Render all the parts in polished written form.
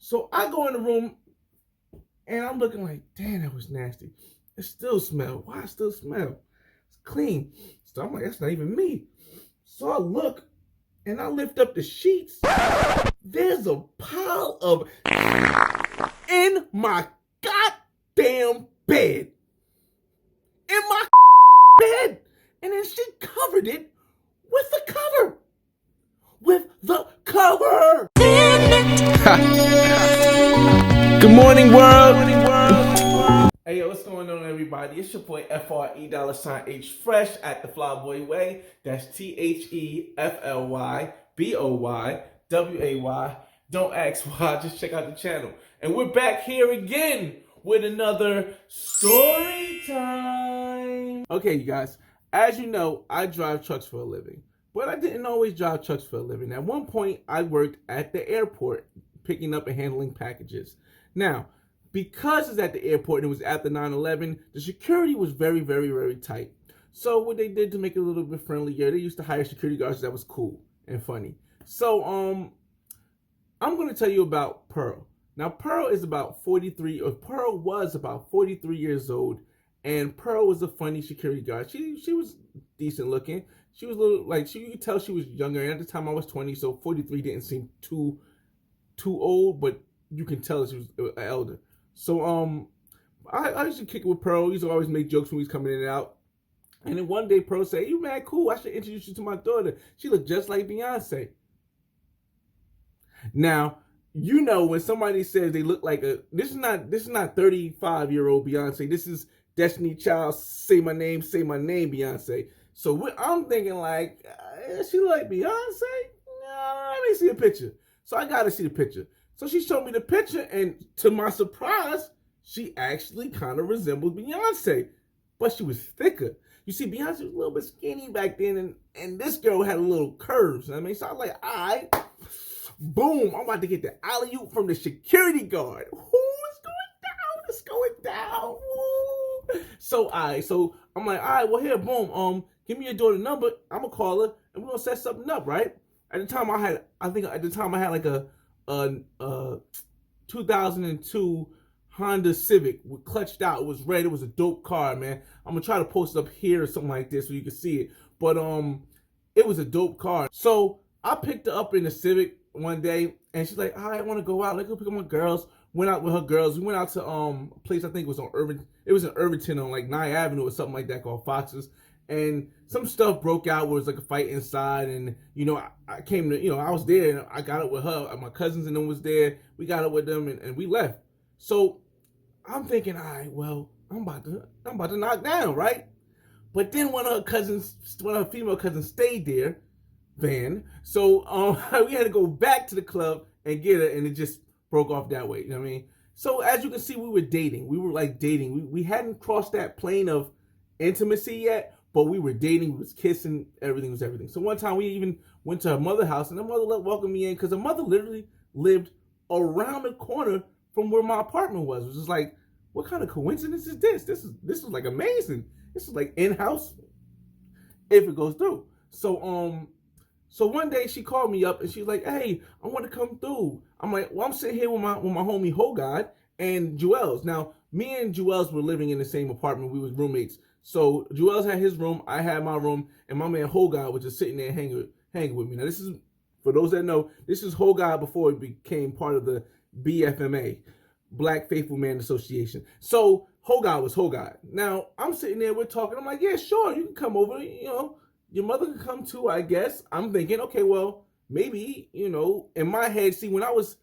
So I go in the room and I'm looking like, damn, that was nasty. It still smells. Why it still smell? It's clean. So I'm like, that's not even me. So I look and I lift up the sheets. There's a pile of in my goddamn bed. In my bed. And then she covered it with the cover. With the cover. Good morning, world. Hey, yo, what's going on, everybody? It's your boy FRE$H Fresh at the Flyboy Way. That's THEFLYBOYWAY. Don't ask why, just check out the channel. And we're back here again with another story time. Okay, you guys, as you know, I drive trucks for a living. But I didn't always drive trucks for a living. At one point, I worked at the airport picking up and handling packages. Now, because it's at the airport and it was after 9/11, the security was very, very, very tight. So what they did to make it a little bit friendlier, they used to hire security guards that was cool and funny. So I'm going to tell you about Pearl. Now, Pearl was about 43 years old, and Pearl was a funny security guard. She was decent looking. She was a little, like, you could tell she was younger. And at the time, I was 20, so 43 didn't seem too old, but you can tell she was an elder. So I used to kick it with Pearl. He used to always make jokes when he was coming in and out. And then one day, Pearl said, "You man, cool. I should introduce you to my daughter. She looked just like Beyonce." Now, you know when somebody says they look like this is not 35-year-old Beyonce. This is Destiny Child, say my name, Beyonce. So I'm thinking like, she look like Beyonce? No, let me see a picture. So I got to see the picture. So she showed me the picture, and to my surprise, she actually kind of resembled Beyonce, but she was thicker. You see, Beyonce was a little bit skinny back then, and this girl had a little curves. I mean, so I was like, all right, boom, I'm about to get the alley-oop from the security guard. It's going down. Ooh. So I'm like, all right, well here, boom, give me your daughter's number. I'm gonna call her, and we're gonna set something up, right? At the time, I had like a 2002 Honda Civic with clutched out. It was red. It was a dope car, man. I'm gonna try to post it up here or something like this so you can see it. But it was a dope car. So I picked her up in the Civic one day, and she's like, "All right, I want to go out. Let's go pick up my girls." Went out with her girls. We went out to a place I think was on Irving. It was in Irvington on like 9th Avenue or something like that called Fox's. And some stuff broke out where it was like a fight inside, and I came to, I was there and I got up with her. My cousins and them was there. We got up with them and we left. So I'm thinking, all right, well, I'm about to knock down, right? But then one of her female cousins stayed there, Van. So we had to go back to the club and get her, and it just broke off that way. You know what I mean? So as you can see, we were dating. We were like dating. We hadn't crossed that plane of intimacy yet, but we were dating. We was kissing. Everything was everything. So one time we even went to her mother's house, and her mother welcomed me in because her mother literally lived around the corner from where my apartment was. It was just like, what kind of coincidence is this? This is like amazing. This is like in-house if it goes through. So one day she called me up and she's like, "Hey, I want to come through." I'm like, "Well, I'm sitting here with my homie Hogod and Joel's." Now, me and Joel's were living in the same apartment. We was roommates. So Joel's had his room, I had my room, and my man Hogod was just sitting there hanging with me. Now, this is, for those that know, this is Hogod before it became part of the BFMA, Black Faithful Man Association. So Hogod was Hogod. Now, I'm sitting there, we're talking. I'm like, "Yeah, sure, you can come over, your mother can come too, I guess." I'm thinking, okay, well, maybe, in my head, see, when I was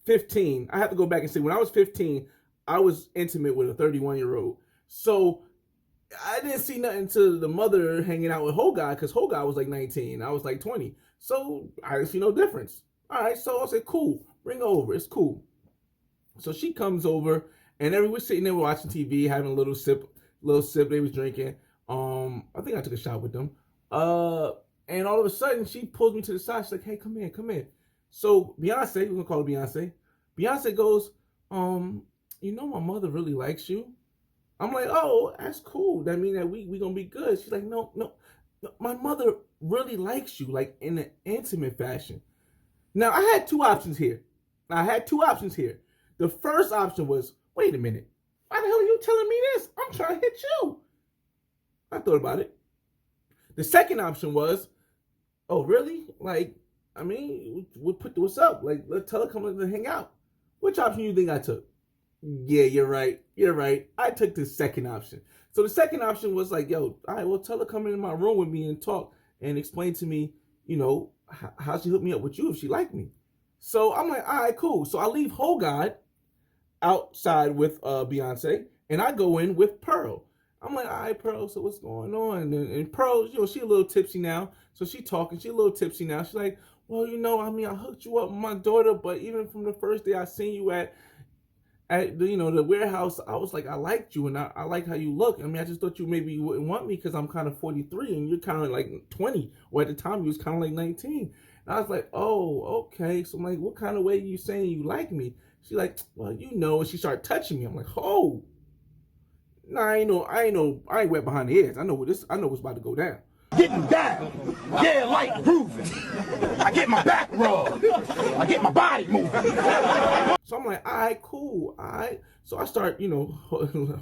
15, I have to go back and say, when I was 15, I was intimate with a 31-year-old. So I didn't see nothing to the mother hanging out with Hogod because Hogod was like 19. I was like 20. So I didn't see no difference. All right, so I said, cool, bring her over. It's cool. So she comes over, and we're sitting there watching TV, having a little sip. They was drinking. I think I took a shot with them. And all of a sudden, she pulls me to the side. She's like, "Hey, come here." So Beyonce, we're gonna call her Beyonce. Beyonce goes, "My mother really likes you." I'm like, "Oh, that's cool. That means that we gonna be good." She's like, no, my mother really likes you, like in an intimate fashion. Now, I had two options here. I had two options here. The first option was, wait a minute, why the hell are you telling me this? I'm trying to hit you. I thought about it. The second option was, oh, really? Like, I mean, we'll put what's up. Like, let's tell her come and hang out. Which option you think I took? Yeah, you're right. You're right. I took the second option. So the second option was like, yo, all right, well, tell her come in my room with me and talk and explain to me, you know, how she hooked me up with you if she liked me. So I'm like, all right, cool. So I leave Whole God outside with Beyonce, and I go in with Pearl. I'm like, all right, Pearl, so what's going on? And Pearl, you know, she a little tipsy now. So she talking, she a little tipsy now. She's like, well, you know, I mean, I hooked you up with my daughter, but even from the first day I seen you at the, you know, the warehouse, I was like, I liked you and I like how you look. I mean, I just thought you maybe wouldn't want me because I'm kind of 43 and you're kind of like 20, or at the time you was kind of like 19. And I was like, oh, okay. So I'm like, what kind of way you saying you like me? She's like, well, you know, and she started touching me. I'm like, oh, nah, I ain't wet behind the ears. I know what's about to go down. Getting down, yeah, like grooving. I get my back rubbed. I get my body moving. So I'm like, all right, cool, all right. So I start, you know,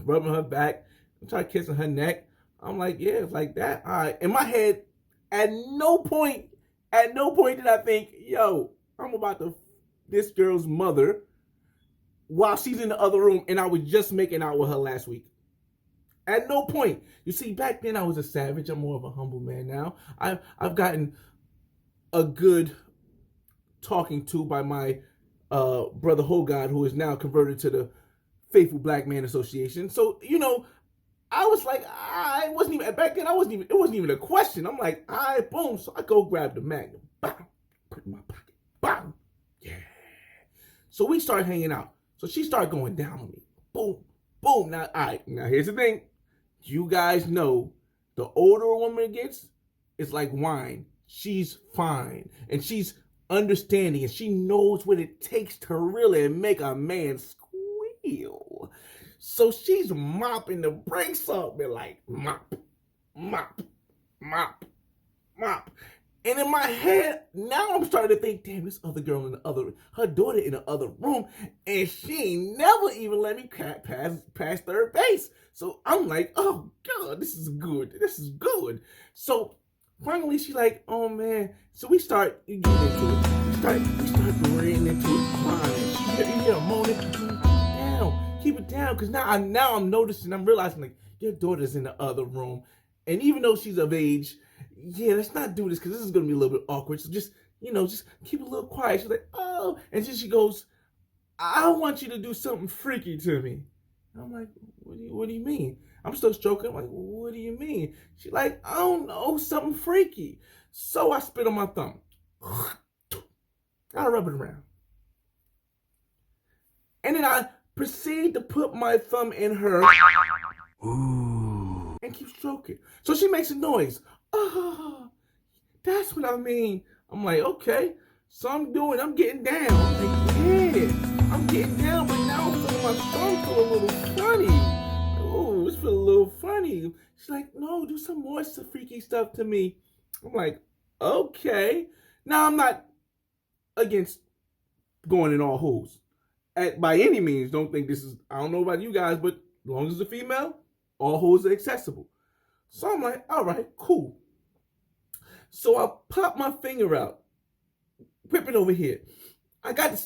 rubbing her back, try kissing her neck. I'm like, yeah, it's like that. All right. In my head, at no point did I think, yo, I'm about to this girl's mother while she's in the other room, and I was just making out with her last week. At no point. You see, back then I was a savage. I'm more of a humble man now. I've gotten a good talking to by my brother Hogod, who is now converted to the Faithful Black Man Association. So, you know, I was like, it wasn't even a question. I'm like, all right, boom. So I go grab the Magnum. Bam, put it in my pocket. Bam. Yeah. So we start hanging out. So she started going down on me. Boom. Boom. Now, all right. Now here's the thing. You guys know the older a woman gets, it's like wine. She's fine. And she's understanding. And she knows what it takes to really make a man squeal. So she's mopping the brakes up. They're like, mop, mop, mop, mop. And in my head, now I'm starting to think, damn, this other girl her daughter in the other room, and she ain't never even let me pass third base. So I'm like, oh God, this is good. This is good. So finally, she's like, oh man. So we start getting into it. We start getting into it, crying. You hear her moaning, keep it down, because now I'm noticing, I'm realizing like your daughter's in the other room, and even though she's of age. Yeah, let's not do this because this is going to be a little bit awkward. So just, you know, just keep it a little quiet. She's like, oh. And then she goes, I want you to do something freaky to me. And I'm like, what do you mean? I'm still stroking. I'm like, what do you mean? She's like, I don't know, something freaky. So I spit on my thumb. I rub it around. And then I proceed to put my thumb in her. Ooh. And keep stroking. So she makes a noise. Oh, that's what I mean. I'm like, okay. So I'm getting down. I'm like, yeah, I'm getting down, but now I'm feeling my thumb feel a little funny. Oh, it's feeling a little funny. She's like, no, do some more freaky stuff to me. I'm like, okay. Now I'm not against going in all holes. By any means, don't think this is, I don't know about you guys, but as long as it's a female, all holes are accessible. So I'm like, all right, cool. So I pop my finger out, whip it over here. I got the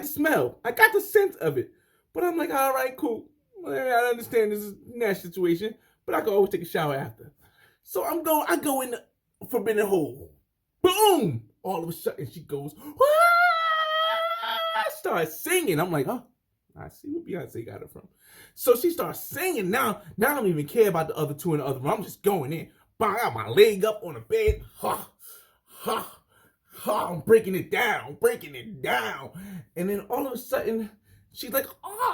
smell. I got the scent of it. But I'm like, all right, cool. I understand this is a nasty situation, but I can always take a shower after. So I go in the forbidden hole. Boom! All of a sudden she goes, I start singing. I'm like, oh, I see where Beyonce got it from. So she starts singing. Now I don't even care about the other two in the other room. I'm just going in. Bang, I got my leg up on the bed. I'm breaking it down. And then all of a sudden, she's like,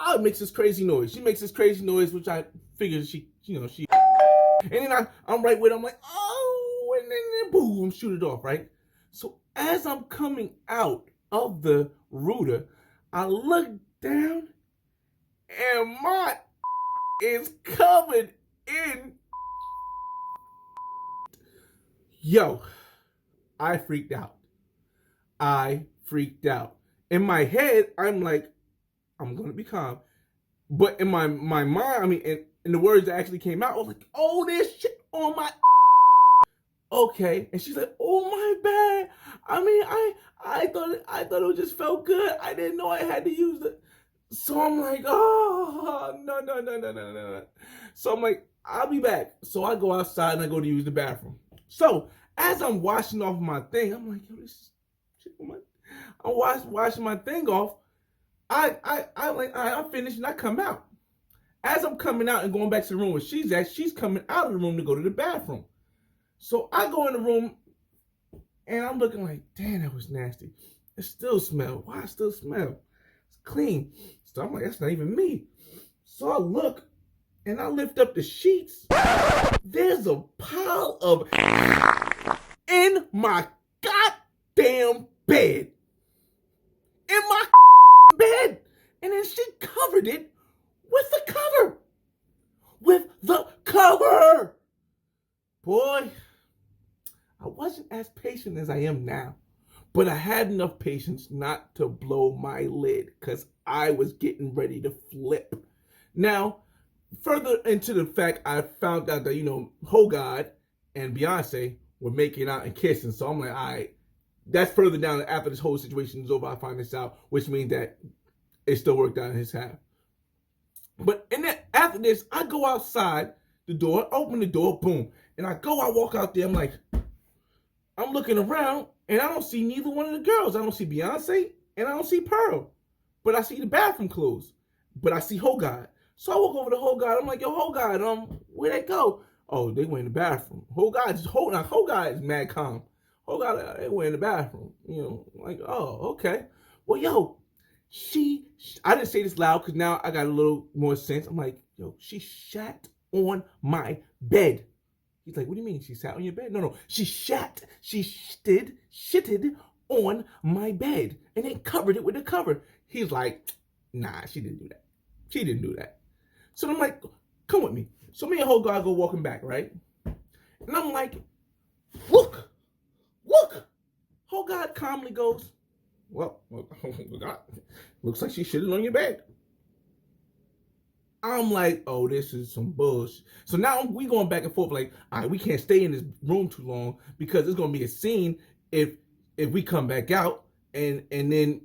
it makes this crazy noise. She makes this crazy noise, which I figured she. And then I'm right with her. I'm like, oh, and then boom, shoot it off, right? So as I'm coming out of the rooter, I look down, and my is covered in. Yo, I freaked out. In my head, I'm like, I'm gonna be calm. But in my mind, I mean, in the words that actually came out, I was like, oh, there's shit on my. Okay, and she's like, oh my bad. I mean, I thought it just felt good. I didn't know I had to use it. So I'm like, oh no. So I'm like, I'll be back. So I go outside and I go to use the bathroom. So as I'm washing off my thing, I'm like, yo, this shit on my. I'm washing my thing off. I'm finished and I come out. As I'm coming out and going back to the room where she's at, she's coming out of the room to go to the bathroom. So I go in the room and I'm looking like, damn, that was nasty. It still smells. Why it still smell? It's clean. So I'm like, that's not even me. So I look and I lift up the sheets. There's a pile of in my goddamn bed. In my bed. And then she covered it with the cover. With the cover. Boy, I wasn't as patient as I am now, but I had enough patience not to blow my lid because I was getting ready to flip. Now, further into the fact, I found out that, Hogard and Beyonce were making out and kissing. So I'm like, all right, that's further down. After this whole situation is over, I find this out, which means that it still worked out in his half. But after this, I go outside the door, open the door, boom. And I walk out there, I'm like, I'm looking around, and I don't see neither one of the girls. I don't see Beyonce, and I don't see Pearl. But I see the bathroom closed. But I see Hogard. So I walk over to Hogard. I'm like, yo, Hogard, where'd they go? Oh, they went in the bathroom. Hogard is mad calm. Hogard, they went in the bathroom. Like, oh, okay. Well, yo, I didn't say this loud because now I got a little more sense. I'm like, yo, she shat on my bed. He's like, what do you mean? She sat on your bed? No. She shitted on my bed and then covered it with a cover. He's like, nah, she didn't do that. So I'm like, come with me. So me and Hogard go walking back, right? And I'm like, look. Hogard calmly goes, well, God, looks like she shitted on your bed. I'm like, oh, this is some bullshit. So now we going back and forth like, all right, we can't stay in this room too long because there's gonna be a scene if we come back out and then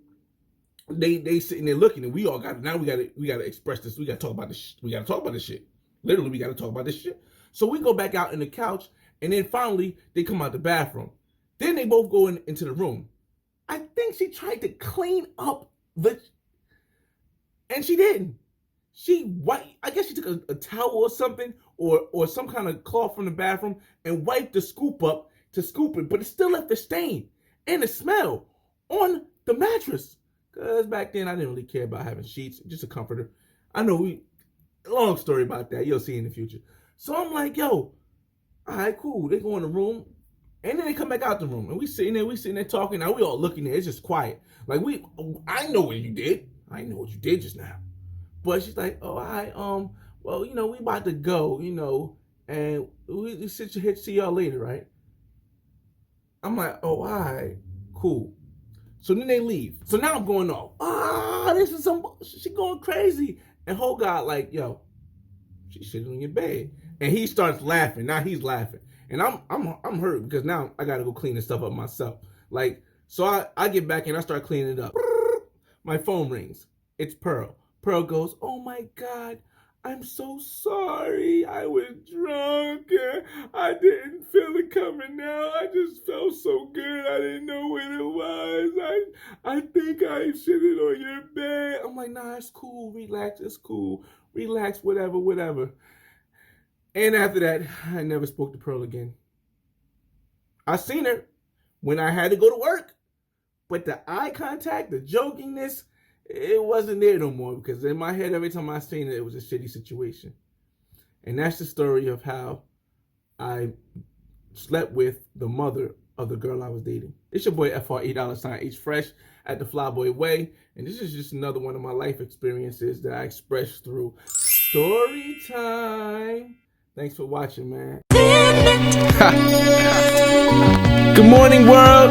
they sitting there looking and we gotta express this. We gotta talk about this. We gotta talk about this shit. Literally, we gotta talk about this shit. So we go back out in the couch and then finally they come out the bathroom. Then they both go into the room. I think she tried to clean up and she didn't. I guess she took a towel or something or some kind of cloth from the bathroom and wiped the scoop up to scoop it, but it still left the stain and the smell on the mattress. Because back then I didn't really care about having sheets, just a comforter. I know long story about that. You'll see in the future. So I'm like, yo, all right, cool. They go in the room and then they come back out the room and we sitting there talking. Now we all looking there. It's just quiet. Like I know what you did. I know what you did just now. But she's like, oh, well, we about to go, and we sit here to see y'all later, right? I'm like, oh, all right, cool. So then they leave. So now I'm going off. This is she going crazy. And Hogard like, yo, she shitting on your bed. And he starts laughing. Now he's laughing. And I'm hurt because now I got to go clean this stuff up myself. Like, so I get back and I start cleaning it up. My phone rings. It's Pearl. Pearl goes, oh my God, I'm so sorry. I was drunk. I didn't feel it coming out. I just felt so good. I didn't know what it was. I think I shitted on your bed. I'm like, nah, it's cool. Relax. It's cool. Relax, whatever. And after that, I never spoke to Pearl again. I seen her when I had to go to work. But the eye contact, the jokingness, it wasn't there no more because in my head, every time I seen it, it was a shitty situation. And that's the story of how I slept with the mother of the girl I was dating. It's your boy FRE$H Fresh at TheFlyBoy and this is just another one of my life experiences that I expressed through story time. Thanks for watching, man. Good morning, world.